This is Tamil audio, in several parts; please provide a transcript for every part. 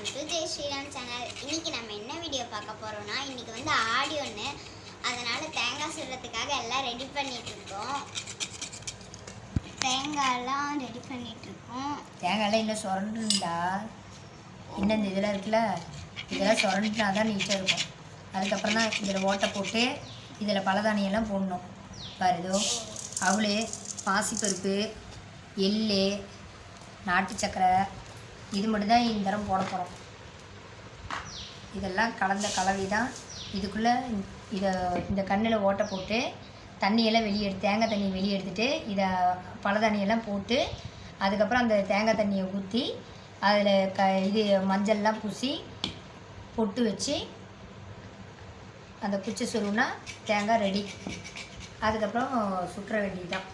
Welcome to Jai Sriram channel. இன்னைக்கு நம்ம என்ன வீடியோ பார்க்க போறோம்னா, இன்னைக்கு வந்து ஆடி ஒன்று, அதனால தேங்காய் சுடுறதுக்காக எல்லாம் ரெடி பண்ணிட்டு இருக்கோம். தேங்காயெல்லாம் ரெடி பண்ணிட்டு இருக்கோம். தேங்காயெல்லாம் இன்னும் சுரண்டுண்டா, இன்னும் இந்த இதெல்லாம் இருக்குல்ல, இதெல்லாம் சுரண்டுனா தான் நீட்டாக இருக்கும். அதுக்கப்புறம் தான் இதில் ஓட்டை போட்டு இதில் பலதானியெல்லாம் போடணும். பாருதோ அவளு, பாசிப்பருப்பு, எள்ளு, நாட்டு சக்கரை, இது மட்டும்தான் இந்த தரம் போட போகிறோம். இதெல்லாம் கலந்த கலவை தான். இதுக்குள்ளே இந்த கண்ணில் ஓட்டை போட்டு தண்ணியெல்லாம் தேங்காய் தண்ணியை வெளியே எடுத்துகிட்டு இதை பலதானியெல்லாம் போட்டு அதுக்கப்புறம் அந்த தேங்காய் தண்ணியை ஊற்றி அதில் இது மஞ்சள்லாம் பூசி பொட்டு வச்சு அந்த குச்சி சுருவுனா தேங்காய் ரெடி. அதுக்கப்புறம் சுற்ற வேண்டியதுதான்.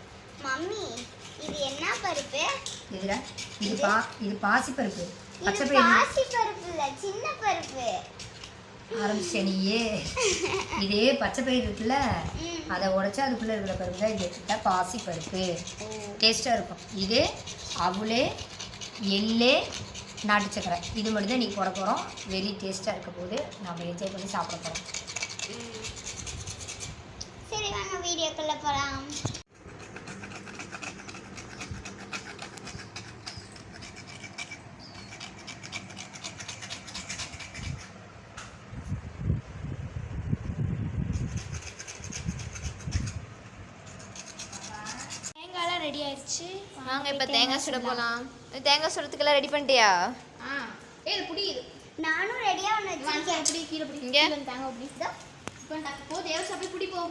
மம்மி, இது என்ன பருப்பு? இது பாசிப்பருப்பு. பச்சை பாசிப்பருப்பு இல்லை, சின்ன பருப்பு. ஆரம்பிச்சனியே. இதே பச்சை பயிர் இருக்குல்ல, அதை உடைச்சா அதுக்குள்ளே இருக்கிற பருப்பு தான் இது வச்சுட்டா பாசிப்பருப்பு. டேஸ்ட்டாக இருக்கும். இது அவளே, எள்ளே, நாட்டு சக்கரை, இது மட்டும் தான் நீங்கள் போட போகிறோம். வெரி டேஸ்ட்டாக இருக்க போது நம்ம என்ஜாய் பண்ணி சாப்பிட போகிறோம். சரி, வாங்க வீடியோக்குள்ளே போகலாம். தேங்காய்லாம் ரெடி ஆயிடுச்சு. வாங்க இப்போ தேங்காய் சுட போகலாம். தேங்காய் சுடத்துக்கெல்லாம் ரெடி பண்ணிட்டியா? இது புடியுது. நானும் ரெடியா வச்சிருக்கேன். புடி கீழ புடி. இங்க தேங்காய் புடிக்குதா? இப்போ நான் போ தேவசா போய் புடி போ.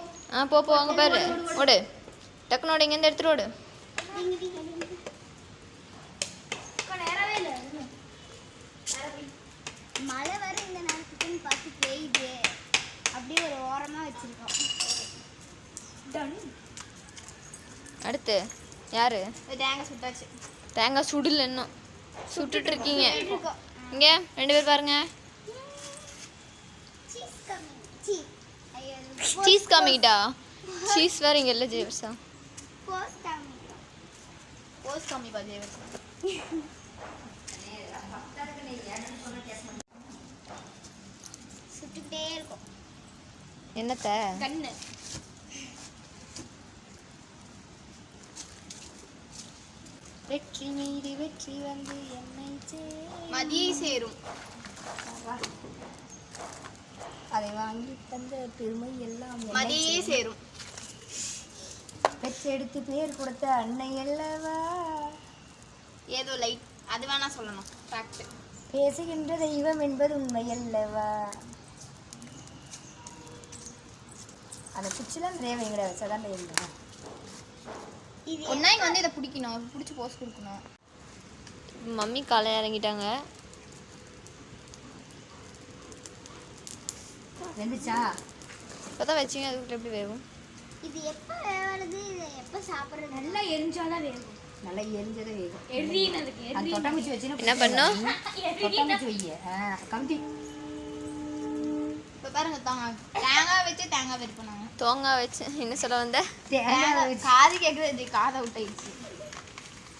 போ அங்க பாரு. ஓடு. டக்குனு ஓடு, இங்க இருந்து எடுத்துட்டு ஓடு. நேரவே இல்ல. மழை வர இந்த நேரத்துக்குன்னு பார்த்து பெய்யுது. அப்படியே ஒரு ஓரமா வச்சிருக்கோம். டன். அடுத்து யாரு? தேங்காய் சுட்டாச்சு. தேங்காய் சுடல இன்னும். சுட்டுட்டு இருக்கீங்க. இங்க ரெண்டு பேர் பாருங்க. சீஸ் காமிக்கிட்டா? சீஸ் வேற இங்க இல்ல ஜெயவர்ஷா. போஸ் காமிப்பா ஜெயவர்ஷா. சுட்டுட்டே இருக்கும். என்னத்த? கண்ணு. வெற்றி மீறி வெற்றி வந்து என்னை மதியை சேரும். அதை வாங்கி தந்த பெருமை எல்லாம் மதியே சேரும். பெற்றெடுத்து பேர் கொடுத்த அன்னை அல்லவா. ஏதோ லைட் அது வேணா சொல்லணும். ஃபேக்ட். பேசுகின்ற தெய்வம் என்பது உண்மை அல்லவா. அந்த குச்சிலாம் நிறைய வைங்கட வச்சாதான் தெரியும். ஒன்னா இங்க வந்து இதை பிடிக்கணும், பிடிச்சி போஸ் கொடுக்கணும். மம்மி காலை இறங்கிட்டாங்க. வெந்துச்சா? இப்போதான் வச்சிங்க, அதுக்குள்ள எப்படி வேகும்? இது எப்போ வேவது? இது எப்போ சாப்பிட்றது? நல்லா எரிஞ்சாதான் வேகும். நல்லா எரிஞ்சதே வேகும். எரியினதுக்கு அந்த தொட்டாங்குச்சி வச்சுன்னா என்ன பண்ணும்? தொட்டாங்குச்சி வைய கம்பி. இப்போ பாருங்க, தேங்காய் வச்சு தேங்காய் வெறுப்போம். தேங்காய் வச்சு என்ன சொல்ல வந்த? காது கேட்குறது, காதை விட்டாயிடுச்சு.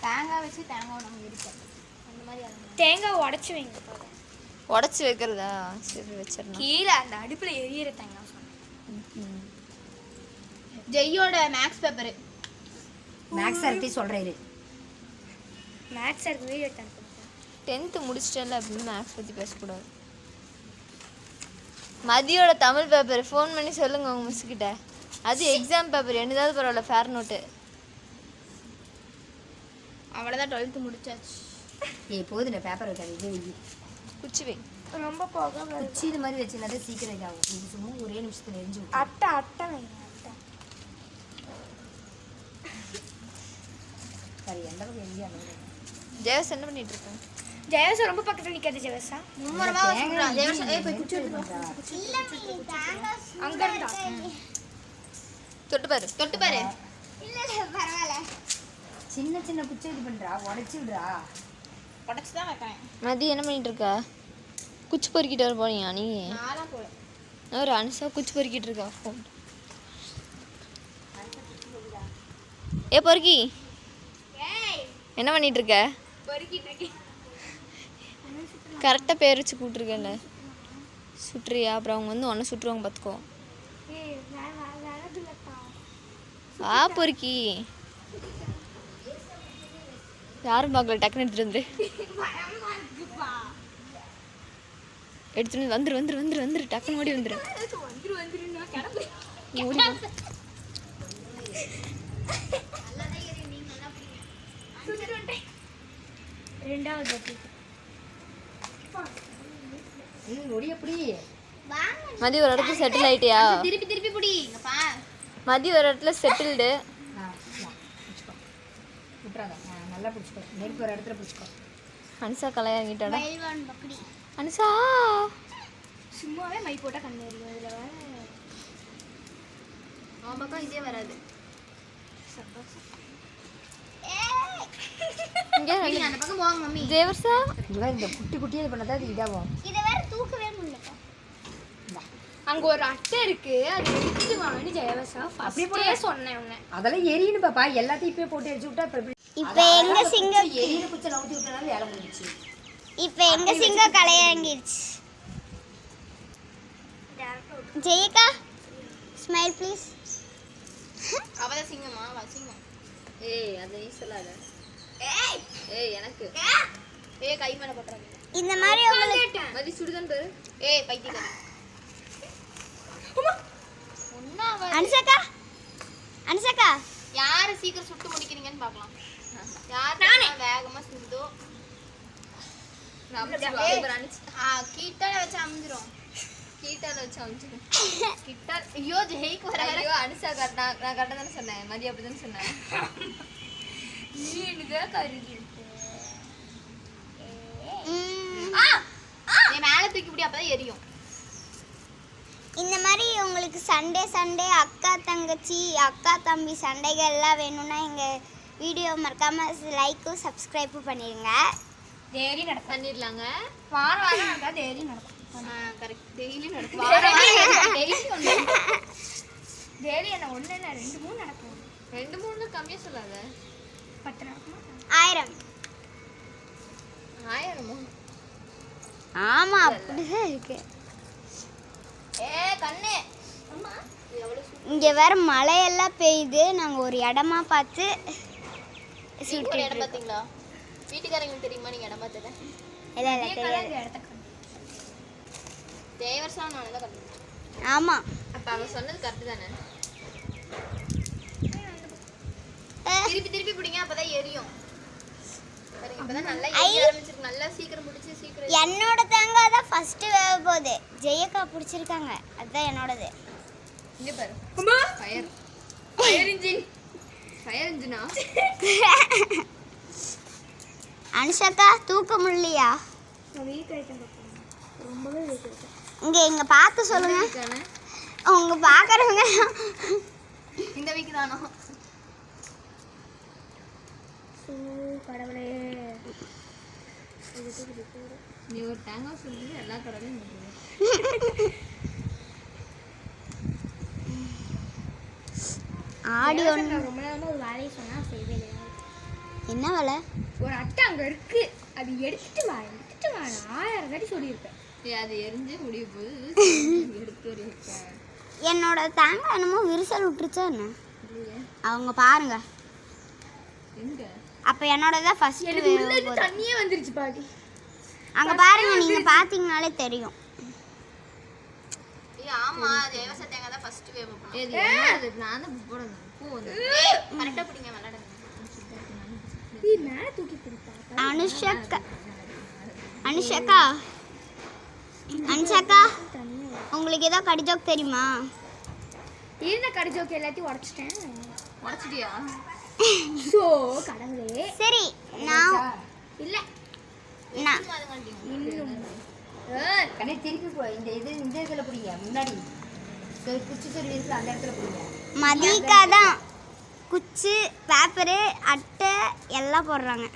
தேங்காய் வச்சு தேங்காய் நம்ம வெறுப்போம். அந்த மாதிரி தேங்காய் உடச்சி வைங்க. உடச்சி வைக்கிறதா? சரி வச்சிடணும். கீழே அந்த அடுப்பில் எரியிற தேங்காய் சொன்னேன். ஜெய்யோட மேக்ஸ் பேப்பரு. மேக்ஸ் சார்கிட்டே சொல்கிறேன். மேக்ஸ் சாருக்கு வீடியோ எடுத்தாங்க. 10th முடிச்சிட்டேன்ல, அப்படின்னு மேக்ஸ் பற்றி பேசக்கூடாது. மதியோட தமிழ் பேப்பர் ஃபோன் பண்ணி சொல்லுங்க உங்கள் மிஸ்கிட்ட. அது எக்ஸாம் பேப்பர், என்னதாவது பரவாயில்ல, ஃபேர் நோட்டு. அவ்வளோதான், 12th முடிச்சாச்சு. போதும் பேப்பர் வைக்காது, இது வை. குச்சி வை. ரொம்ப போக குச்சி இது மாதிரி வச்சுனா சீக்கிரம் இதாகும். இது சும்மா ஒரே நிமிஷத்தில் எரிஞ்சு அட்டை வைங்க. அட்டை சரி, எந்த பக்கம் எரிஞ்சு அந்த ஜெயஸ் என்ன பண்ணிட்டு இருக்கேன்? ஜெயசா ரொம்ப பக்கத்துல நிக்காது. ஜெயசா மும்மரமா வச்சுறா. ஜெயசா போய் குச்சி எடுத்து இல்ல அங்க இருந்தா தொட்டு பாரு, தொட்டு பாரு. இல்ல பரவாயில்லை. சின்ன சின்ன குச்சி இது பண்றா, உடைச்சு விடுறா. உடைச்சு தான் வைக்கிறேன். மதி என்ன பண்ணிட்டு இருக்கா? குச்சி பொறுக்கிட்டு வர போறியா நீ? நாளா போல. ஒரு அனுசா குச்சி பொறுக்கிட்டு இருக்கா. ஃபோன் பொறுக்கி என்ன பண்ணிட்டு இருக்க? பொறுக்கிட்டு இருக்கேன். கரெக்டாக பேர் வச்சு கூப்பிட்ருக்கேன்ல. சுட்டுறியா? அப்புறம் அவங்க வந்து ஒன்று சுட்டுருவாங்க பார்த்துக்கோ. வா பொறுக்கி. யாரும் பார்க்கல, டக்குன்னு எடுத்துட்டு வந்துரு டக்குன்னு ஓடி வந்துரு. ஓடி வா. மதியம் ஒரு இடத்துல செட்டில் ஆயிட்டியா? திருப்பி புடி இங்க பா. மதியம் ஒரு இடத்துல செட்டில்டு. நல்லா பிடிச்சிக்கோ, நெருப்பு ஒரு இடத்துல பிடிச்சிக்கோ. அனுஷா கலையாங்கிட்டாடா. பைல்வான் பக்கடி. அனுஷா சும்மாவே மை போட்டா கண்ணு எரியும். இதுல வேற அவன் பக்கம் இதே வராது. இங்கே அந்த பக்கம் போங்க மம்மி. தேவர்சா இவன் இந்த குட்டி குட்டியே இது பண்ணாதான் அது இதாகும். இதை வேற தூக்கவே முடியல. அங்க ஒரு அட்டை இருக்கு, அது எடுத்து வாங்கி ஜெயவசா அப்படியே போய் சொன்னேன் உன்னை. அதெல்லாம் எரியணும் பாப்பா, எல்லாத்தையும் இப்பயே போட்டு எரிச்சு விட்டா இப்போ எங்க சிங்கம் எரியிற குச்சை நவுத்தி விட்டனால வேலை முடிஞ்சிச்சு. இப்போ எங்க சிங்கம் கலையரங்கிருச்சு. ஜெயிக்கா ஸ்மைல் ப்ளீஸ். அவதான் சிங்கமா? வா சிங்கம். ஏய் அது நீ சொல்லாத. ஏய் எனக்கு கை மேல போட்றாங்க. இந்த மாதிரி உங்களுக்கு மதி சுடுதன் பாரு. பைத்தியக்காரி. அனுஷாக்கா யாரு சீக்கிரம் சுட்டு முடிக்கிறீங்கன்னு பார்க்கலாம். யார் வேகமா சுடுதோ கீட்டால வச்சு அமைஞ்சிரும். கிட்டா ஐயோ ஜெயிக்கு வர. ஐயோ அனுஷா நான் கரெக்டாக தானே சொன்னேன். மதியம் அப்படி தானே சொன்னேன். மேலே தூக்கி பிடி, அப்பதான் எரியும். இந்த மாதிரி உங்களுக்கு சண்டே அக்கா தங்கச்சி அக்கா தம்பி சண்டைகள்லாம் வேணும்னா எங்கள் வீடியோ மறக்காமல் லைக்கும் சப்ஸ்கிரைப்பும் பண்ணிடுங்க. டெய்லி நடக்கும். பண்ணிடலாங்க. வாரம் நடந்தா டெய்லி நடக்கும். கரெக்ட், டெய்லி நடக்கும். டெய்லி என்ன 1 இல்லை 2 3 நடக்கும். 2 3 கம்மியாக சொல்லாத. 10 நடக்குமா? 1000. 1000 ஆமாம் அப்படிதான் இருக்கு. கண்ணே இங்கே வேற மழையெல்லாம் பெய்யுது. நாங்கள் ஒரு இடமா பார்த்து ஒரு இடம் பார்த்தீங்களா? வீட்டுக்காரங்களுக்கு தெரியுமா நீங்க இடம் பார்த்தது? இல்லை தெரியாது. தேவர்சா நான் தான் கண்டுபிடிச்சேன். ஆமாம் அப்ப அவ சொன்னது கரெக்ட் தானே? திருப்பி பிடிங்க, அப்பதான் எரியும். பாருங்க இப்பதான் நல்லா எரிய ஆரம்பிச்சிருக்கு. நல்லா சீக்கிரம் பிடிச்சி சீக்கிரம். என்னோட தேங்காய் தான் ஃபர்ஸ்ட் வேக போகுது. ஜெயக்கா பிடிச்சிருக்காங்க, அதுதான் என்னோடது. இங்க பாரு. ஃபயர் இன்ஜினா? அனுஷாக்கா தூக்க முடியலையா? ரொம்பவே வீக் ஆயிட்டேன். இங்க பார்த்து சொல்லுங்க. உங்க பார்க்கறவங்க இந்த வீக் தானோ? கடவுளே, நீ ஒரு தேங்காய் சொல்லி எல்லா கடவுளையும் ஆடியோ ரொம்ப நேரமா ஒரு வேலையை சொன்னா செய்யவே இல்லை. என்ன வேலை? ஒரு அட்டை அங்க இருக்கு, அது எடுத்துட்டு வா 1000 தாட்டி சொல்லியிருப்பேன். அது எரிஞ்சு முடிய போது எடுத்து வரையிருக்கேன். என்னோட தேங்காய் என்னமோ விரிசல் விட்டுருச்சா என்ன? அவங்க பாருங்க. எங்க? அப்ப என்னோடதான் ஃபர்ஸ்ட் தண்ணியே வந்துருச்சு பாட்டி. அங்க பாருங்க, நீங்க பாத்தீங்கனாலே தெரியும். ஆமா தேவச தேங்காய் தான் ஃபர்ஸ்ட் வேவ் போடும். ஏது அது நான் தான் போடணும். பூ வந்து கரெக்ட்டா பிடிங்க விளையாடுங்க. நீ மேல தூக்கி பிடிப்பா. அனுஷாக்கா உங்களுக்கு ஏதோ கடி ஜோக் தெரியுமா? இருந்த கடி ஜோக் எல்லாத்தையும் உடைச்சிட்டேன். உடைச்சிட்டியா? சோ கடவுளே. சரி நான் இல்ல நான் இன்னும் கண்ணே திருப்பி போ. இந்த இதுல பிடிங்க, முன்னாடி குச்சி சொல்லி இருக்குல்ல அந்த இடத்துல பிடிங்க. மதியக்கா தான் குச்சி பேப்பரு அட்டை எல்லாம் போடுறாங்க.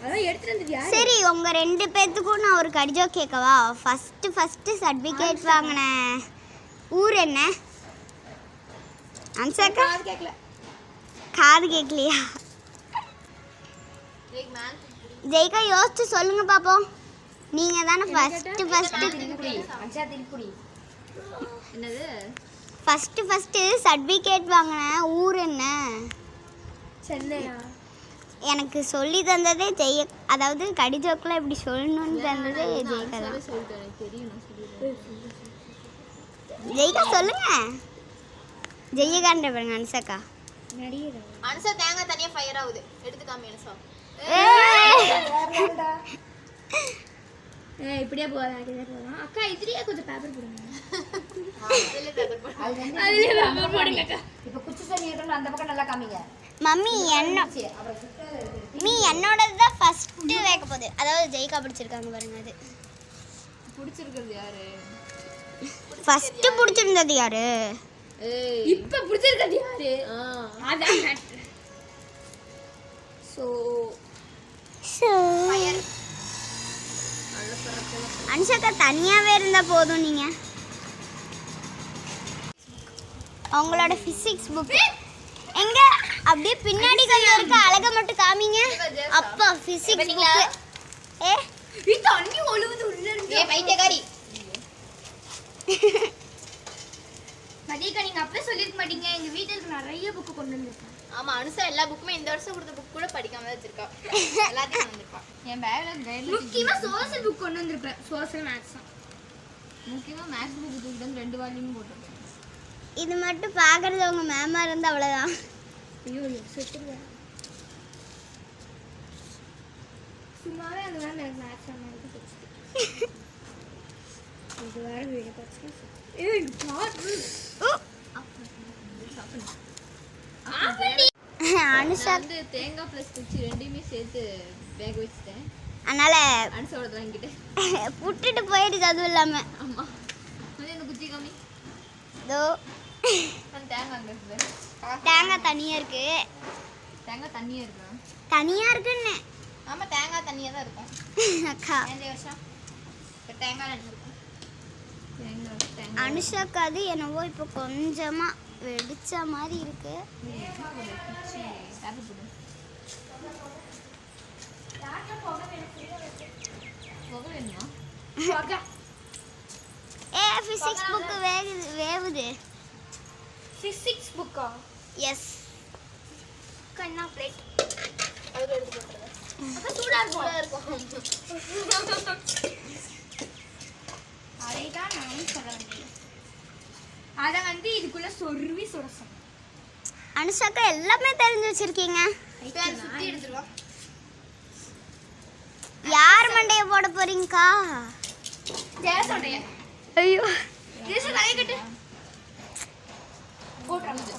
அதான் எடுத்துட்டு வந்தது யாரு? சரி உங்க 2 பேத்துக்கும் நான் ஒரு கடிஜோ கேட்கவா? ஃபர்ஸ்ட் சர்டிஃபிகேட் வாங்கின ஊர் என்ன? அன்சாக்கா கேட்கல. காது கேட்கலையா? ஏய் மேல் ஜெயிக்கா யோசிச்சு சொல்லுங்க பாப்போம். நீங்க தானே ஃபர்ஸ்ட் திருக்குடி என்னது ஃபர்ஸ்ட் சர்டிஃபிகேட் வாங்கின ஊர் என்ன? சென்னையா? எனக்கு சொல்லி தந்ததே அதாவது கடிஜோக்கில் இப்படி சொல்லணும்னு தந்ததே ஜெயிக்கா தான். சொல்லிட்டேன் எனக்கு தெரியும் நான் சொல்லிடுறேன். ஜெயிக்கா சொல்லுங்க. ஜெயிக்கான்ற பாருங்க அனுஷாக்கா. நடிகரா? அனுசா தேங்காய் தனியா ஃபயர் ஆகுது. எடுத்து காமி அனுசா. இப்படியே போகலாம் அக்கா. இதுலயே கொஞ்சம் பேப்பர் போடுங்க. அதுல பேப்பர் போடு. அதுலயே பேப்பர் போடுங்க அக்கா. இப்போ குச்சி சொல்லி அந்த பக்கம் நல்லா காமிங்க. மம்மி என்னோடது தான் ஃபர்ஸ்ட் வைக்க போகுது. அதாவது ஜெயிக்கா பிடிச்சிருக்காங்க பாருங்க. அது பிடிச்சிருக்கிறது யாரு? ஃபர்ஸ்ட் பிடிச்சிருந்தது யாரு? ஏய் இப்ப பிடிச்சிருக்கிறது யாரு? அதான் மேட்டர். சோ ஃபயர் அனுஷாக்கா தனியாவே இருந்தா போதும். நீங்க அவங்களோட பிசிக்ஸ் புக் எங்க அப்படியே பின்னாடி கொஞ்சம் இருக்க அழக மட்டும் காமிங்க. அப்பா பிசிக்ஸ் புக். இது தண்ணி ஒழுகுது உள்ள இருந்து. ஏய் பைத்தியக்காரி. மதியக்கா நீங்க அப்பவே சொல்லிருக்க மாட்டீங்க. எங்க வீட்டுக்கு நிறைய புக் கொண்டு வந்திருக்கேன். ஆமா அனுசா எல்லா புக்குமே இந்த வருஷம் கொடுத்த புக் கூட படிக்காம தான் வச்சிருக்கா. எல்லாத்தையும் வந்திருக்கா. என் பேக்ல கையில முக்கியமா சோஷியல் புக் கொண்டு வந்திருப்பேன். சோஷியல் மேத்ஸ் தான். முக்கியமா மேத்ஸ் புக் தூக்கிட்டு வந்து 2 வால்யூம் போட்டுருக்கேன். இது மட்டும் பாக்குறது உங்க மேமா இருந்தா அவ்வளவுதான். ஐயோ செத்துருவேன். சும்மாவே அந்த மேம் எனக்கு மேத்ஸ் மாதிரி போச்சு. இது வேற வீடியோ பார்த்து ஏய் பாரு. அனுஷா வந்து தேங்காய் ப்ளஸ் குச்சி ரெண்டையுமே சேர்த்து பேக் வச்சிட்டேன். அதனால அனுசாவோட வாங்கிட்டேன். புட்டுட்டு போயிடுது. அதுவும் இல்லாம ஆமா வந்து இந்த குச்சி காமி. இதோ அந்த தேங்காய் அங்க இருக்குது. தேங்காய் தனியா இருக்கு. தேங்காய் தண்ணியா இருக்கா? தனியா இருக்குன்னு ஆமா தேங்காய் தண்ணியா தான் இருக்கும். அக்கா இந்த வருஷம் இப்போ தேங்காய் எண்ணெய் இருக்கும். தேங்காய் அனுஷாக்கு அது என்னவோ இப்போ கொஞ்சமா வெடிச்ச மாதிரி இருக்கு. குச்சி சாப்பிட்டு போடு. போக வேணுமா? பிசிக்ஸ் புக் வேவுது. ஃபிசிக்ஸ் புக்கா? எஸ் கண்ணா பிளேட். அது எடுத்து போட்டுறேன். அப்ப சூடா சூடா இருக்கும். இருக்கும். அதைதான் நானும் சொல்ல வந்தேன். அத வந்து இதுக்குள்ள சொருவி சுரசம். அனுஷாக்கா எல்லாமே தெரிஞ்சு வச்சிருக்கீங்க. பேர் சுத்தி எடுத்துருவா. யார் மண்டைய போட போறீங்கக்கா? ஜெயசோடைய. ஐயோ ஜெயசோ தலைய கட்டு. போட்றாங்க.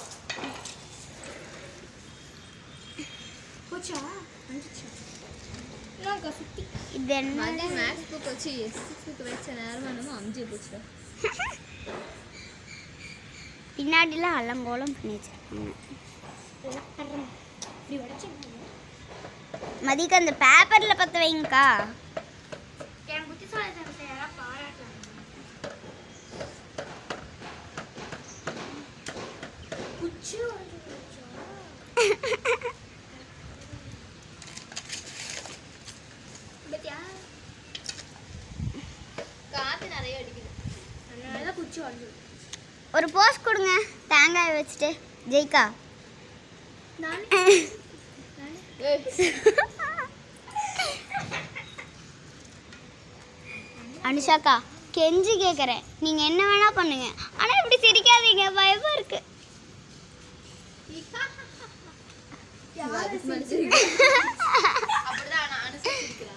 போச்சா? வந்துச்சு. நான் சுத்தி. இது என்ன? மதி மேத்ஸ் புக் வச்சு எஸ்6 புக் வச்ச நேரமா நம்ம அம்ஜி போச்சு. பின்னாடிலாம் அலங்கோலம் பண்ணி வச்சிருக்காங்க. இப்படி வடச்சு. மதிக்கு அந்த பேப்பர்ல பத்த வைங்கக்கா. என் புத்திசாலித்தனத்தை யாரா பாராட்டலாம். குச்சி வந்து பத்தியா? காத்து நிறைய அடிக்குது. அதனால குச்சி வந்து ஒரு போஸ் கொடுங்க தேங்காய் வச்சுட்டு. ஜெயிக்கா நான் அனுஷாக்கா கெஞ்சி கேட்குறேன். நீங்கள் என்ன வேணா பண்ணுங்க, ஆனால் இப்படி சிரிக்காதீங்க, பயமா இருக்கு. அப்படிதான் நான் அனுசரிக்கிறேன்.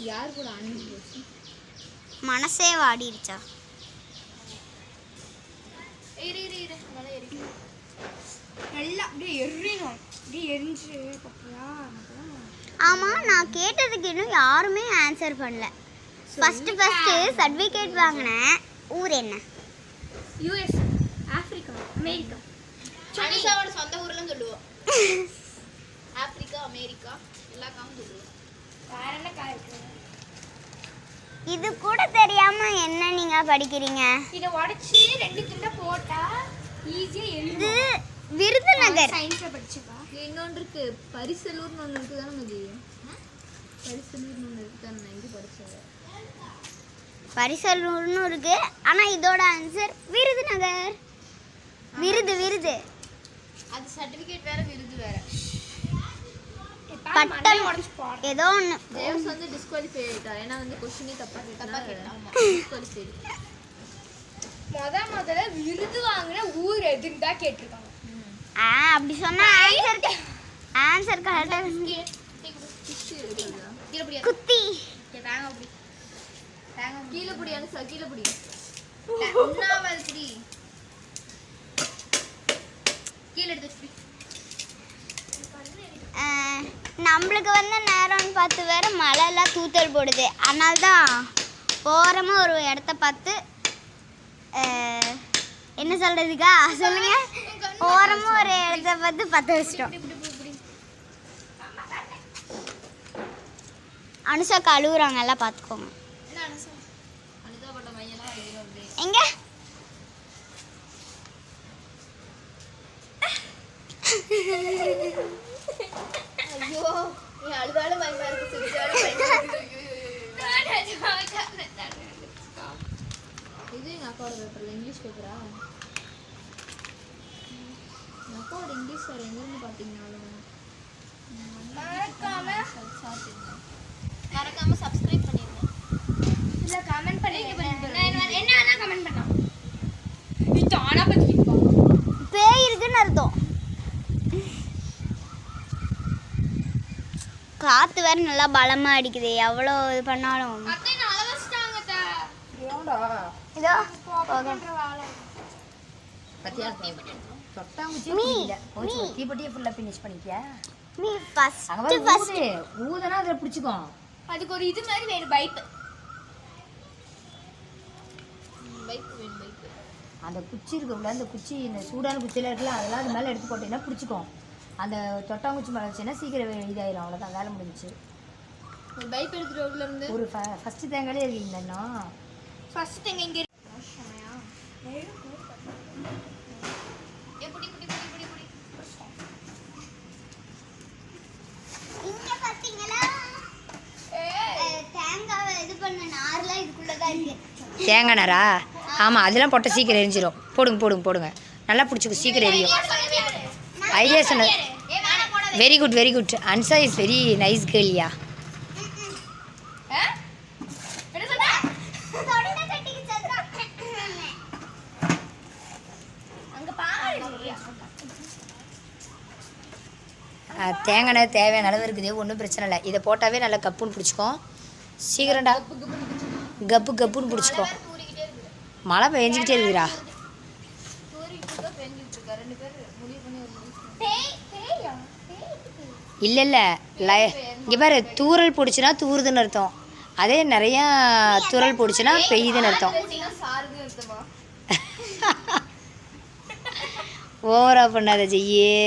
யார் கூட அனுப்பி போச்சு? மனசே வாடிருச்சா? நல்லா அப்படியே எரியணும். அப்படியே எரிஞ்சு பார்த்தியா? ஆமாம், நான் கேட்டதுக்கு இன்னும் யாருமே ஆன்சர் பண்ணல. ஃபஸ்ட்டு சர்டிஃபிகேட் வாங்கினேன் ஊர் என்ன? US, Africa, America. அனிஷாவோட சொந்த ஊர்லாம் சொல்லுவோம். ஆப்பிரிக்கா, அமெரிக்கா எல்லா காமும் சொல்லுவோம். வேற என்ன காய் இருக்கு? இது கூட தெரியாம என்ன நீங்க படிக்கிறீங்க? இதை உடைச்சி 2 துண்டா போட்டா ஈஸியா இது எழுதும். விருதுநகர். சயின்ஸ்ல படிச்சுப்பா. இன்னொன்று இருக்கு, பரிசலூர்னு ஒன்று இருக்கு தானே மதி. பரிசலூர்னு ஒன்று இருக்கு தானே, நான் இது படிச்சது. பரிசலூர்னு இருக்கு, ஆனா இதோட ஆன்சர் விருதுநகர். விருது அது சர்டிஃபிகேட் வேற, விருது வேற. பட்டம் உடைச்சு போடுறேன். ஏதோ ஒன்று. தேவ்ஸ் வந்து டிஸ்குவாலிஃபை ஆயிட்டார், ஏன்னா வந்து கொஸ்டினே தப்பா கேட்டாங்க. டிஸ்குவாலிஃபை. முதல்ல விருது வாங்கின ஊர் எதுன்னு தான் கேட்டிருக்காங்க. அப்படி சொன்னா ஆன்சர் கரெக்டா குத்தி. கீழே புடி அனுசா, கீழே புடி. ஒன்னாவது புடி. கீழே எடுத்து புடி. நம்மளுக்கு வந்து நேரம்னு பார்த்து வேற மழை எல்லாம் தூத்தல் போடுது. அதனால தான் ஓரமாக ஒரு இடத்த பார்த்து என்ன சொல்றதுக்கா சொல்லுங்க, ஓரமாக ஒரு இடத்த பார்த்து பற்ற வச்சிட்டோம். அனுஷா கழுவுறாங்க, எல்லாம் பார்த்துக்கோங்க. எங்க ஐயோ, நீ அழுதாலும் பயமா இருக்கு, சிரிச்சாலும் பயமா இருக்கு. இது எங்க அக்காவோட பேப்பர்ல, இங்கிலீஷ் பேப்பரா? எங்க அக்காவோட இங்கிலீஷ் சார் எங்கிருந்து பாத்தீங்கன்னாலும் மறக்காம சப்ஸ்கிரைப் பண்ணிருங்க. இல்ல கமெண்ட் பண்ணுங்க. என்ன வேணா கமெண்ட் பண்ணலாம். நீ தானா பத்திப்பா. பேய் இருக்குன்னு அர்த்தம். காத்து வேற நல்லா பலமா அடிக்குது, எவ்வளோ இது பண்ணாலும். அத்தை நான் அளவச்சிட்டாங்க தா. இதோ தீப்பெட்டியே ஃபுல்லா ஃபினிஷ் பண்ணிக்கியா? நீ ஃபர்ஸ்ட் ஊதனா அதில் பிடிச்சிக்கும். அதுக்கு ஒரு இது மாதிரி வேணும், பைப். பைக் வேணும், பைக். அந்த குச்சி இருக்குல்ல, அந்த குச்சி இந்த சூடான குச்சியில் இருக்குல்ல, அதெல்லாம் அது மேலே எடுத்து போட்டீங்கன்னா பிடிச்சிக்கும். அந்த தொட்டாங்குச்சி மேலே வச்சுன்னா சீக்கிரம் இதாயிரும். அவ்வளோதான், வேலை முடிஞ்சிச்சு. ஒரு பைப் எடுத்துட்டு உள்ள இருந்து ஒரு ஃபஸ்ட்டு தேங்காலே இருக்கீங்க இன்னும். ஃபர்ஸ்ட் எங்க இங்க இங்க பாத்தீங்களா தேங்காவை இது பண்ண நார்லாம் இதுக்குள்ள தான் இருக்கு. தேங்காய் நாரா? ஆமாம், அதெல்லாம் போட்டால் சீக்கிரம் எரிஞ்சிடும். போடுங்க நல்லா பிடிச்சிக்கும், சீக்கிரம் எரியும். ஐடியா சொன்னது very good. Answer is very nice கேர்லியா. தேங்காய் தேவையான அளவு இருக்குது, ஒன்றும் பிரச்சனை இல்லை. இதை போட்டாவே நல்லா கப்புன்னு பிடிச்சிக்கும். சீக்கிரம்டா, கப்புன்னு பிடிச்சிக்கும். மழை பெஞ்சிக்கிட்டே இருக்குதுடா. இல்லை இங்கே பாரு, தூறல் பிடிச்சின்னா தூறுதுன்னு அர்த்தம். அதே நிறையா தூறல் பிடிச்சின்னா பெய்யுதுன்னு அர்த்தம். ஓவரா பண்ணாத ஜெய்யே.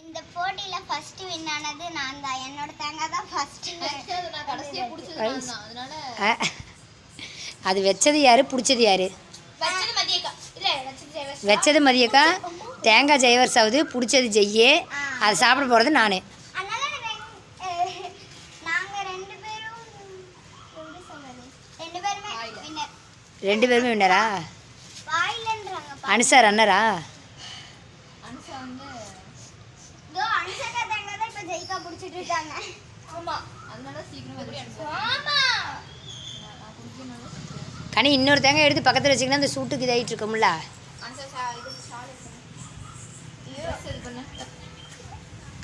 இந்த போட்டியில ஃபர்ஸ்ட் வின் ஆனது நான் தான். என்னோட தேங்காய் தான் ஃபர்ஸ்ட். நான் கடைசியா புடிச்சது நான், அதனால அது வச்சது யாரு, பிடிச்சது யாரு? வச்சது மதியக்கா. இல்ல வச்சது ஜெயவர்ஷா. வச்சது மதியக்கா, தேங்காய் ஜெயவர்ஷாவது, பிடிச்சது ஜெய்யே. அதை சாப்பிட போகிறது நான். ரெண்டு பேருமே வின்னரா? அனுஷா ரன்னரா? கனி இன்னொரு தேங்காய் எடுத்து பக்கத்தில் வச்சிங்கன்னா அந்த சூட்டுக்கு இதாகிட்டு இருக்கோம்ல.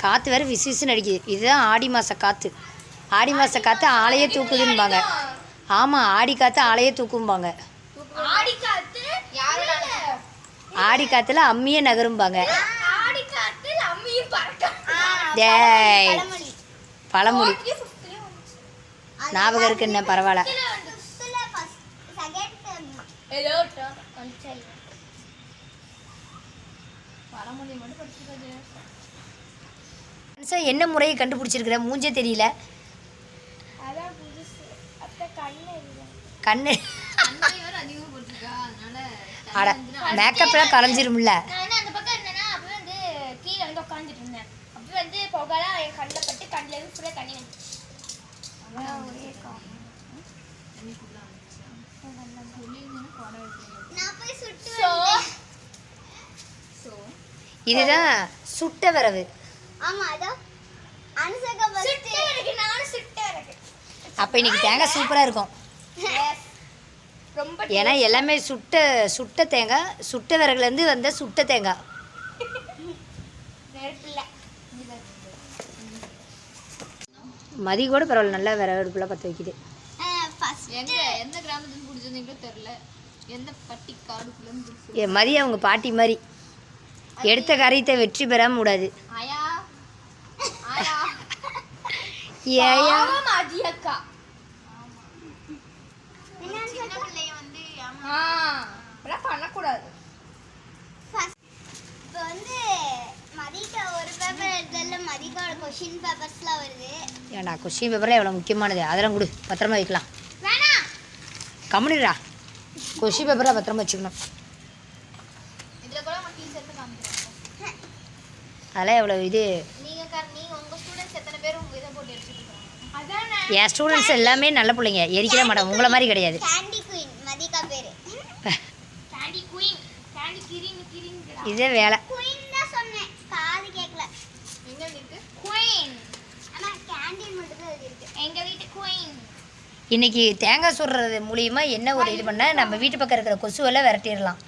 காற்று வேறு விசுன்னு அடிக்குது. இதுதான் ஆடி மாத காற்று. ஆடி மாத காற்று ஆளையே தூக்குதுன்பாங்க. ஆமாம், ஆடி காற்று ஆளையே தூக்கும்பாங்க. ஆடி காற்றுல அம்மியே நகரும்பாங்க. டேய், பழமொழி ஞாபகம் இருக்கு என்ன, பரவாயில்ல. சார் என்ன முறையை கண்டுபிடிச்சிருக்கிற மூஞ்சே தெரியல. அதான் புதுசு. அத்தை கண்ணு இல்லை. கண்ணு வேற அதிகமா போட்டுருக்கா அதனால அட மேக்கப்லாம் கலைஞ்சிரும்ல. நான் வந்து அந்த பக்கம் இருந்தேன்னா அப்போ வந்து கீழே வந்து உட்காந்துட்டு இருந்தேன். அப்போ வந்து புகலாம் என் கண்ணில் பட்டு கண்ணில் இருந்து ஃபுல்லாக தண்ணி வந்துச்சு. அதான் ஒரே நான் போய் சுட்டு ஸோ இதுதான் சுட்ட வரவு. ஆமா அதான் அனுசகா சுட்டு இருக்கு. நானும் சுட்டு இருக்கு. அப்போ இன்னைக்கு தேங்காய் சூப்பராக இருக்கும். ரொம்ப ஏன்னா எல்லாமே சுட்ட தேங்காய், சுட்ட விறகுலேருந்து வந்த சுட்ட தேங்காய். நெருப்பில்லை. மதி கூட பரவாயில்ல, நல்லா விறகு அடுப்புலாம் பற்ற வைக்குது. ஃபர்ஸ்ட் எந்த கிராமத்துல பிடிச்சதுன்னு தெரியல. எந்த பட்டி காடுக்குள்ள இருந்து மதி அவங்க பாட்டி மாதிரி எடுத்த காரியத்தை வெற்றி பெறாம விடாது. ஆயா ஆயா ஏயா பாவம் அதியக்கா. சின்ன பிள்ளைய வந்து இதெல்லாம் பண்ணக்கூடாது. இப்போ வந்து மதிக்கா ஒரு பேப்பர் எடுத்ததுல மதிக்காவோட கொஷின் பேப்பர்ஸ்லாம் வருது. ஏன்டா கொஸ்டின் பேப்பரில் எவ்வளோ முக்கியமானது, அதெல்லாம் கொடு, பத்திரமா வைக்கலாம். வேணாம் கம்முனிடா, கொஸ்டின் பேப்பரை பத்திரமா வச்சுக்கணும். இதுல கூட நம்ம டீச்சர்ஸ் காமிக்கிறோம். அதெல்லாம் எவ்வளோ இது. நீங்க உங்க ஸ்டூடெண்ட்ஸ் எத்தனை பேர் உங்க இதை போட்டு எடுத்துட்டு இருக்காங்க? அதானே என் ஸ்டூடெண்ட்ஸ் எல்லாமே நல்ல பிள்ளைங்க, எரிக்கிற மாட்டோம், உங்களை மாதிரி கிடையாது. கேண்டி குயின் மதிக்கா பேரு. Candy queen. கேண்டி கிரீன் இதே வேலை. குயின் தான் சொன்னேன், காது கேட்கல. எங்க இருக்கு? குயின். ஆனா கேண்டி மட்டும் தான் இருக்கு. எங்க வீட்டு குயின். இன்னைக்கு தேங்காய் சுடுறது மூலியமா என்ன ஒரு இது பண்ணால் நம்ம வீட்டு பக்கம் இருக்கிற கொசுவெல்லாம் விரட்டிடலாம்.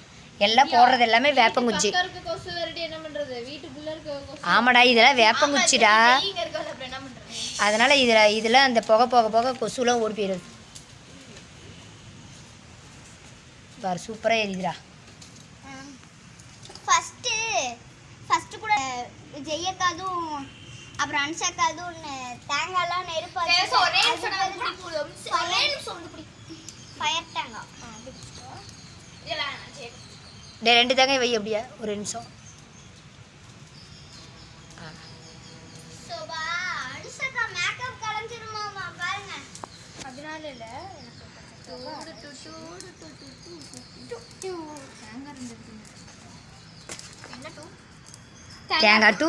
எல்லாம் போடுறது எல்லாமே வேப்பங்குச்சி. பக்கம் இருக்க கொசு விரட்டி என்ன பண்றது? வீட்டுக்குள்ள இருக்க கொசு ஆமாடா, இதெல்லாம் வேப்பங்குச்சிடா. இங்க இருக்கல அப்புறம் என்ன பண்றது? அதனால இதில் அந்த புகை போக போக கொசுலாம் ஓடி போயிடுது. பாரு சூப்பராக எரியுதுடா. ஃபர்ஸ்ட் கூட ஜெயக்காதும் அப்புறம் அன்சக்காதும் தேங்காய்லாம் நெருப்பு ஒரே நிமிஷம் நான் குடி போடுவோம். ஒரே நிமிஷம் வந்து குடி. ஃபயர் தேங்காய். இதெல்லாம் சரி. டே 2 தேங்காய் வை அப்படியா, ஒரு நிமிஷம். சோபா அன்சக்கா மேக்கப் கலஞ்சிருமாமா பாருங்க. அதனால இல்ல என்ன டூ? தேங்காய் 2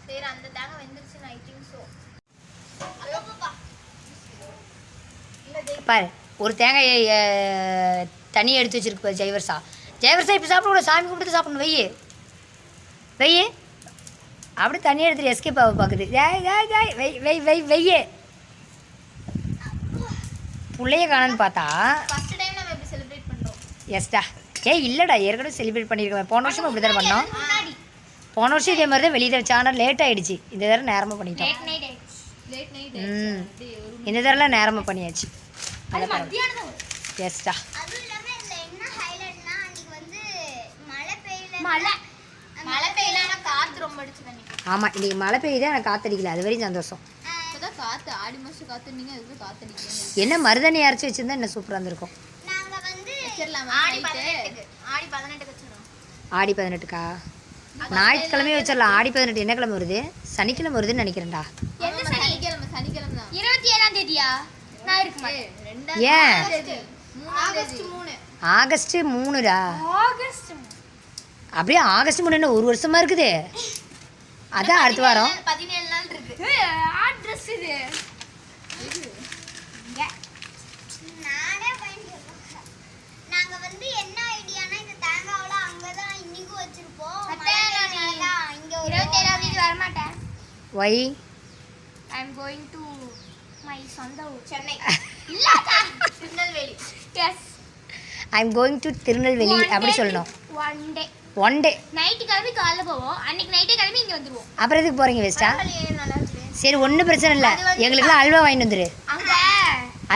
சரி அந்த தேங்காய் வெந்துருச்சு ஐ திங்க் சோ. பாரு ஒரு தேங்காயை தனியாக எடுத்து வச்சிருக்கு பாரு ஜெயவர்சா. ஜெயவர்சா இப்போ சாப்பிடக்கூடாது, சாமி கும்பிட்டு சாப்பிடணும். வெய்யே அப்படி தனியாக எடுத்துட்டு எஸ்கேப் ஆக பார்க்குது. வெய்யே பிள்ளைய காணன்னு பார்த்தா. ஃபர்ஸ்ட் டைம் நம்ம எப்படி செலிப்ரேட் பண்றோம்? எஸ்டா இல்லைடா, ஏற்கனவே செலிப்ரேட் பண்ணியிருக்கேன். போன வருஷம் அப்படி தானே பண்ணோம். போன வருஷம் இதே மாதிரி தான் வெளியே தான் வச்சு, ஆனால் லேட் ஆகிடுச்சு. இந்த தடவை நேரமாக பண்ணிட்டோம். லேட் நைட் இந்த தடவைலாம் நேரமாக பண்ணியாச்சு. அது மத்தியானம் எஸ்டா அதுவும் இல்லாம இதுல என்ன ஹைலைட்னா அன்னைக்கு வந்து மழை பெய்யலனா காத்து ரொம்ப அடிச்சு நினைக்கிறேன். ஆமாம், இன்றைக்கி மழை பெய்யுது, ஆனால் காற்றடிக்கல. அது வரையும் சந்தோஷம். இப்பதான் காத்து ஆடி மாசம் காத்து நீங்க அதுக்கு காத்து அடிக்கல. என்ன மருதாணி அரைச்சி வச்சுருந்தா என்ன சூப்பராக இருந்திருக்கும். நாங்க வந்து வச்சிரலாமா? ஆடி 18க்கு வச்சிரலாம். ஆடி 18க்கா? ஞாயிற்றுக்கிழமையே வச்சிடலாம். ஆடி 18 என்ன கிழமை வருது? சனிக்கிழமை வருதுன்னு நினைக்கிறேன்டா. எந்த சனிக்கிழமை தான் 27ஆம் தேதியா? நான் இருக்க மாட்டேன். ஏன் ஆகஸ்ட் 3. ஆகஸ்ட் 3டா? ஆகஸ்ட் அப்படியே ஆகஸ்ட் 3 என்ன ஒரு வருஷமா இருக்குது? அதான் அடுத்த வாரம் 17 நாள் இருக்கு. அட்ரஸ் இது. நானே பயந்துருக்கேன். நாங்க வந்து என்ன ஐடியானா இந்த தேங்காவுல அங்கதான் இன்னைக்கு வச்சிருப்போம். அத்தை, நான் இங்க ஒரு 27ஆம் தேதி வர மாட்டேன். Why I am going to my சொந்த ஊர் சென்னை இல்ல Tirunelveli. Yes I am going to Tirunelveli அப்படி சொல்லணும். ஒன் டே நைட்டு கிளம்பி காலைல போவோம். அன்னைக்கு நைட்டே கிளம்பி இங்க வந்துருவோம். அப்புறம் எதுக்கு போகிறீங்க வேஸ்ட்டா? நல்லா இருக்கு. சரி ஒன்றும் பிரச்சனை இல்லை, எங்களுக்குலாம் அல்வா வாங்கிட்டு வந்துரு. அங்க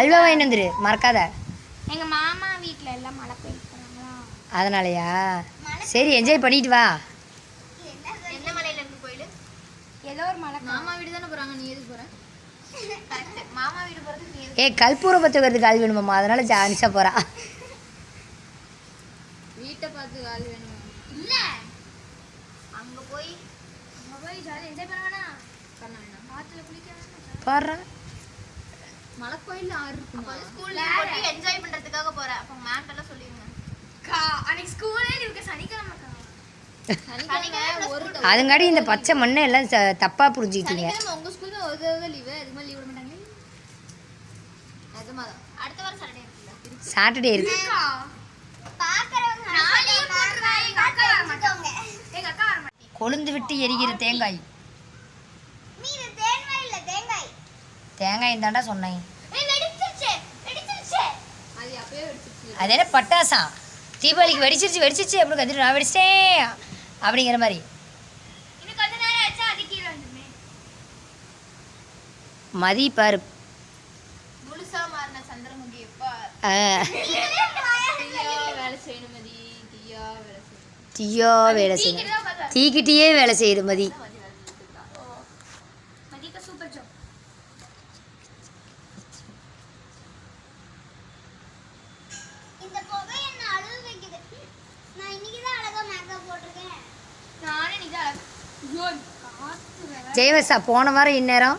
அல்வா வாங்கிட்டு வந்துரு, மறக்காத. எங்க மாமா வீட்ல எல்லாம் மழை பெய்யுறாங்களா, அதனாலயா? சரி என்ஜாய் பண்ணிட்டு வா. என்ன மலையில இருக்கு கோயில்? ஏதோ ஒரு மழை. மாமா வீடு தானே போறாங்க, நீ எதுக்கு போற? மாமா வீடு போறதுக்கு நீ ஏ கற்பூரம் பற்ற வரதுக்கு ஆள் வேணுமாம்மா, அதனால ஜானிஷா போகிறா. வீட்டை பார்த்து ஆள் வேணும். இல்ல அங்க போய் அங்க போய் ஜாலியா என்ஜாய் பண்ண வேணாம். பண்ண வேணாம். ஆத்துல குளிக்க வேணாம். பாடுறா மலைக்கோயில் ஆறு இருக்கும் ஸ்கூல்ல போட்டு என்ஜாய் பண்றதுக்காக போறேன். அப்ப மேம்ட்டெல்லாம் சொல்லிருங்க. அன்னைக்கு ஸ்கூலே இருக்கு சனிக்கிழமைக்கா. சனிக்கிழமை ஒரு அதுங்காடி இந்த பச்சை மண்ணை எல்லாம் தப்பாக புரிஞ்சுக்கிட்டீங்க. சனிக்கிழமை உங்க ஸ்கூல்ல ஒரு தடவை லீவு, அது மாதிரி லீவ் விட மாட்டாங்க. அது மாதிரி அடுத்த வாரம் சாட்டர்டே இருக்குல்ல. சாட்டர்டே இருக்கு. பாக்குறவங்க நாளையே போட்டுருவேன். எங்க அக்கா வர மாட்டாங்க. எங்க அக்கா வர மாட்டாங்க. கொழுந்து விட்டு எரிகிற தேங்காய். மீது தேங்காய் இல்ல தேங்காய். தேங்காய் தாண்டா சொன்னேன். வெடிச்சிருச்சு வெடிச்சிருச்சு. அது அப்பவே எடுத்துச்சு. அது என்ன பட்டாசா? தீபாவளிக்கு வெடிச்சிருச்சு அப்படின்னு கத்திட்டு நான் வெடிச்சிட்டேன் அப்படிங்கிற மாதிரி. இன்னும் கொஞ்ச நேரம் ஆச்சா அது கீழே வந்துருமே. மதி பாரு. முழுசா மாறின சந்திரமுகி எப்பா ஆ, தீயா வேலை செய்யணும் மதி. தீயா வேலை செய்யணும். தீயா வேலை செய்யணும். தீக்கிட்டே வேலை செய்யுது மதி. மதிக்கா சூப்பர் ஜாப். இந்த புகை என்ன அழுவு வைக்குது. நான் இன்னைக்கு தான் அழகா மேக்கப் போட்டிருக்கேன். நானே நிஜா ஐயோ காத்து வேற. ஜெயவசா போன வாரம் இந்நேரம்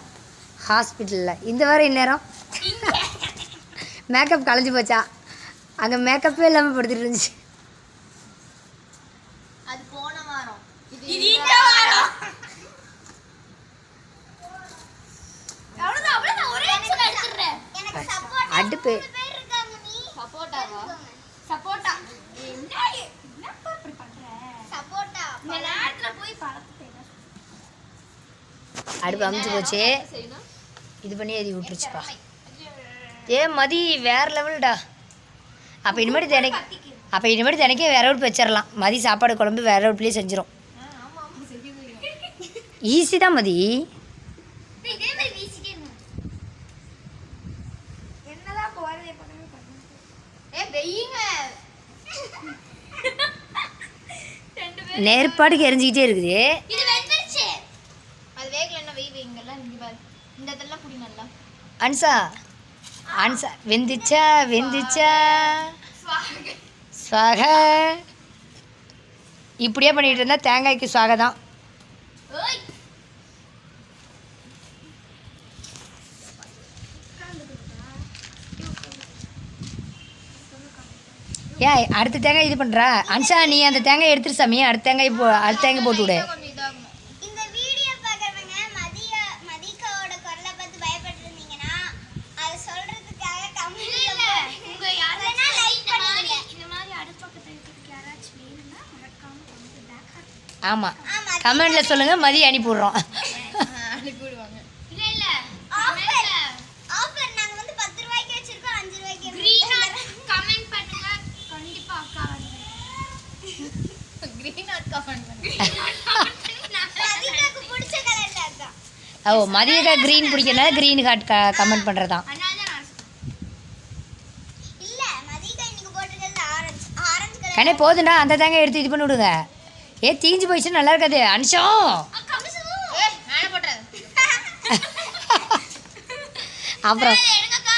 ஹாஸ்பிட்டலில், இந்த வாரம் இந்நேரம் மேக்கப் கலைஞ்சு போச்சா? அங்கே மேக்கப்பே இல்லாமல் படுத்துட்டு இருந்துச்சு. அது போன வாரம். இது இந்த வாரம். அவ்வளவுதான் ஒரே நிமிஷம் எடுத்துறேன். எனக்கு சப்போர்ட் அடுப்பு பேர் இருக்காங்க நீ. சப்போட்டாவா? சப்போட்டா. என்னப்பா இப்படி பண்ற? சப்போட்டா. இந்த நேரத்துல போய் பழத்து என்ன அடுப்பு அமுச்சு போச்சு. செய்யணும். இது பண்ணி எழுதி விட்டுருச்சுப்பா. ஏ மதி வேற லெவல்டா. அப்போ இனிமேட்டு தினைக்கே வேற அடுப்பு வச்சிடலாம். மதி சாப்பாடு குழம்பு வேற அடுப்புலேயே செஞ்சிடும். ஆமா ஆமா செய்யுது. ஈஸி தான் மதி. இதே மாதிரி வீசிட்டே என்னதான் போறதே பண்ணவே பண்ணு. வெய்யுங்க. ரெண்டு பேரும் நெருப்பாடுக்கு எரிஞ்சிக்கிட்டே இருக்குது. இது வெந்துருச்சு. அது வேகல என்ன வெய்வீங்கல்ல. இங்க பாரு. இந்த இதெல்லாம் குடி நல்லா. அன்சா வெந்துச்சா ஸ்வாக. இப்படியே பண்ணிட்டு இருந்தா தேங்காய்க்கு ஸ்வாக தான். ஓய் ஏன் அடுத்த தேங்காய் இது பண்ணுறா? அன்சா நீ அந்த தேங்காய் எடுத்துரு சாமி. அடுத்த தேங்காய் போட்டு விடு. கொஞ்சம் இதாகும். இந்த வீடியோ பார்க்குறவங்க மதிகாவோட குரலை பார்த்து பயப்பட்டு இருந்தீங்கன்னா அதை சொல்றதுக்காக கமெண்ட்ல உங்க யாராச்சும் லைக் பண்ணுங்க. இந்த மாதிரி அடுப்பக்கத்துல இருக்கிறதுக்கு யாராச்சும் வேணும்னா மறக்காம கமெண்ட் பேக். ஆமாம், ஆமா. கமெண்டில் சொல்லுங்கள், மதி அனுப்பி விட்றோம். அனுப்பி விடுவாங்க. இல்ல ஆஃபர் ஆஃபர் நாங்க வந்து 10 ரூபாய்க்கு வச்சிருக்கோம், 5 ரூபாய்க்கு கிரீனா கமெண்ட் பண்ணுங்க. கண்டிப்பா அக்கா வந்து கிரீன் ஆட் கமெண்ட் பண்ணுங்க. மதிகாக்கு பிடிச்ச கலர்ல இருக்கா. ஓ மதியக்கா க்ரீன் பிடிக்கிறனால க்ரீன் ஹார்ட் கமெண்ட் பண்ணுறதான். அதனால தான் நான் இல்ல மதிகா இன்னைக்கு போட்டிருக்கிறது ஆரஞ்சு கலர். கண்ணே போதுண்டா, அந்த தேங்காய் எடுத்து இது பண்ணி விடுங்க. ஏ தீஞ்சு போயிடுச்சுன்னா நல்லா இருக்காது. அனுஷம் மேல போட்டுறது. அப்புறம் எடுங்கக்கா.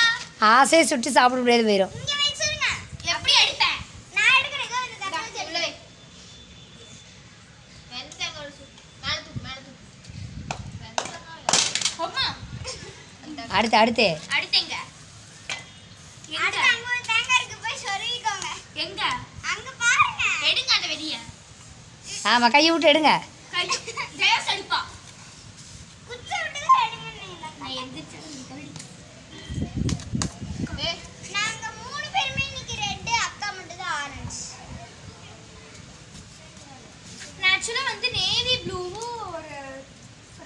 ஆசையை சுட்டு சாப்பிட முடியாது போயிடும். இங்க வச்சிருங்க. எப்படி எடுப்பேன்? நான் எடுக்கிறேன். இதோ இந்த தட்டை வச்சு உள்ள வை. வெந்த தேங்காய் ஒரு மேல தூக்கு மேல தூக்கு. வெந்த தேங்காய். அம்மா அடுத்து அடுத்தங்க. அடுத்து அங்க ஒரு தேங்காய் இருக்கு, போய் சொருகிக்கோங்க. எங்க? அங்க பாருங்க. எடுங்க அந்த வெடிய. ஆமாம், கையை விட்டு எடுங்க. ஜெயஸ் அடிப்பா. குச்சி விட்டு தான் எடுங்கன்னு நான் எந்திரிச்சது நீ கழுடி. ஏய் நாங்க 3 பேருமே இன்னைக்கு ரெட், அக்கா மட்டும் தான் ஆரஞ்சு. நான் ஆக்சுவலா வந்து நேவி ப்ளூவும் ஒரு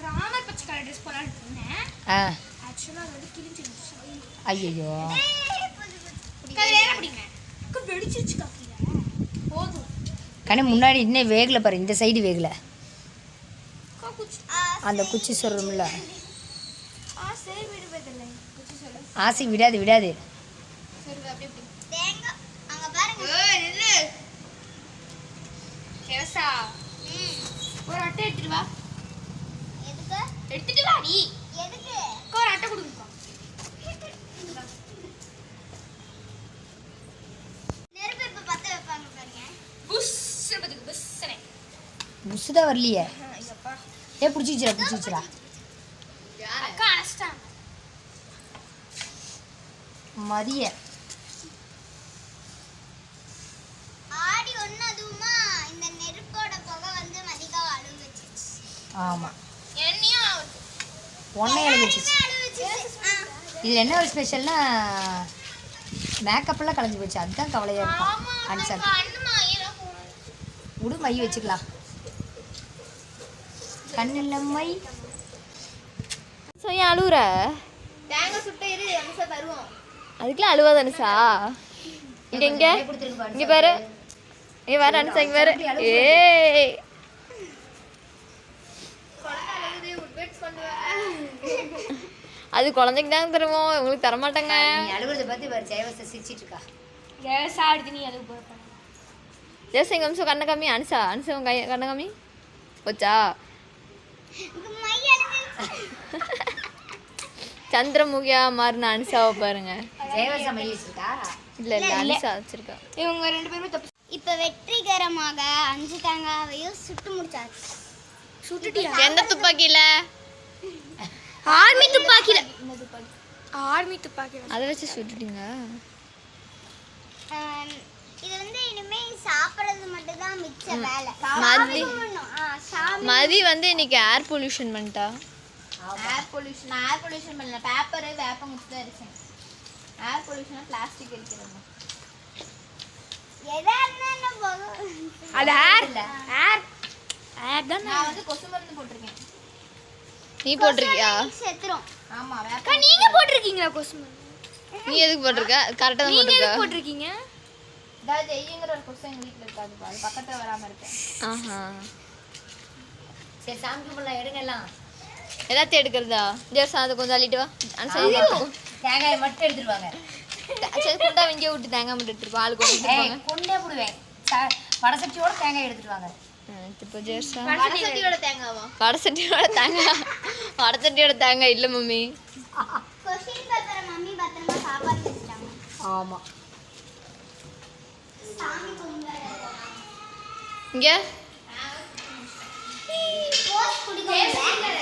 ராமர் பச்சை கலர் ட்ரெஸ் போலான்னு இருந்தேன். ஆ ஆக்சுவலா அது வந்து கிழிஞ்சிருச்சு. ஐயோ கதை வேற பிடிங்க. அக்கா வெடிச்சிருச்சு கீழே. போதும். கண்ணு முன்னாடி இன்னும் வேகலை பாரு. இந்த சைடு வேகலை. அக்கா குச்சி. அந்த குச்சி சொல்கிறோம்ல, சரி விடுவதில்லை. குச்சி சொல்லு. ஆசை விடாது. சரி அப்படியே அப்படி. தேங்காய் அங்க பாருங்க. ஏய் நில்லு. ஜெயஸா ஒரு அட்டை எடுத்துட்டு வா. எதுக்கு? எடுத்துட்டு வா நீ. எதுக்கு? அக்கா ஒரு அட்டை கொடுங்கக்கா. நெருப்பு இப்ப பத்த வைப்பாங்க பாருங்க. புஷ் பத்துக்கு புஷ்னே. புஷ் தான் வரலையே. பிடிச்சிச்சுடா அக்கா அழைச்சிட்டாங்க. மதிய ஆடி ஒன்று அதுவுமா இந்த நெருப்போட புகை வந்து மதிக்காவை அழுக வச்சிச்சு. ஆமாம் என்னையும் ஒன்றை எழுதிச்சிச்சு. அழுக வச்சிச்சு. இதில் என்ன ஒரு ஸ்பெஷல்னா மேக்கப்லாம் கலைஞ்சி போச்சு. அதுதான் கவலையாக இருக்கும். ஆமா அன்சார் அண்ணமா ஐயெல்லாம் போனது. விடு மை வச்சுக்கலாம். கண்ணில் மை. ஸோ ஏன் அழுகுற? தேங்காய் சுட்ட இரு அனுசா தருவோம். அதுக்கெல்லாம் அழுவாத அனுசா. இங்கே இங்கே இங்கே பாரு. இங்கே பாரு அனுசா, இங்கே பாரு. ஏய் அது குழந்தைக்கு தான் தருவோம், உங்களுக்கு தரமாட்டாங்க. நீ அழுகுறத பார்த்து பாரு ஜெயவச சிரிச்சிட்டு இருக்கா. சாப்பிடுது நீ அதுக்கு போகிறேன். ஜெயஸ் எங்கள் அம்சம் கண்ணை கம்மி. அனுசா அனுசா உங்க கண்ணை கம்மி போச்சா? மை அழுது. சந்திரமுகியா மாறின அனுசாவை பாருங்க. ஜெயவச மை வச்சிருக்கா. இல்லை இல்லை அனுசா வச்சிருக்கா. இவங்க 2 பேருமே தப்பு. இப்போ வெற்றிகரமாக 5 தேங்காவையும் சுட்டு முடிச்சாச்சு. சுட்டுட்டியா? எந்த துப்பாக்கியில? ஆர்மி துப்பாக்கில. ஆர்மி துப்பாக்கில. அதை வச்சு சுட்டுட்டீங்க. இது வந்து இனிமே சாப்பிட்றது மட்டும் தான் மிச்ச வேலை. மதி வந்து இன்னைக்கு ஏர் பொல்யூஷன் பண்ணிட்டா. ஏர் பொல்யூஷன் பண்ணல, பேப்பரு வேப்ப முச்சு தான் இருக்கேன். ஏர் பொல்யூஷனாக பிளாஸ்டிக் இருக்கிறது. எதா இருந்தா என்ன போகும். அது ஏர் தான். நான் வந்து கொசு மருந்து போட்டிருக்கேன். நீ போட்டிருக்கியா? செத்துரும். ஆமா வேப்ப. அக்கா நீங்க போட்டிருக்கீங்களா கொசு மருந்து? நீ எதுக்கு போட்டிருக்க? கரெக்டாக தான் நீங்க போட்டிருக்க. எதுக்கு போட்டிருக்கீங்க? அதாவது ஜெய்யுங்கிற ஒரு கொசு எங்கள் வீட்டில் இருக்காது, அது பக்கத்தில் வராமல் இருக்கேன். ஆஹா சரி சாமி கும்பிடலாம் எடுங்க எல்லாம். எல்லாத்தையும் எடுக்கிறதா? ஜெர்ஸ் அதை கொஞ்சம் அள்ளிட்டு வா. அனுசா இது எடுத்துக்கோ. தேங்காயை மட்டும் எடுத்துருவாங்க. சரி குண்டா வெங்கே விட்டு தேங்காய் மட்டும் எடுத்துருப்போம். ஆளுக்கு ஒன்று எடுத்துருப்பாங்க. கொண்டே போடுவேன். வடசட்டியோட தேங்காய் எடுத்துட்டு வாங்க. இப்போ ஜெர்ஸா வடசட்டியோட தேங்காவா? வடசட்டியோட தேங்காய். வடசட்டியோட தேங்காய் இல்லை மம்மி. கொஸ்டின் பேப்பரை மம்மி பத்திரமா சாப்பாடு வச்சுட்டாங்க. ஆமாம் சாமி கும்பிட இங்கே போஸ்ட் குடிக்கணும்.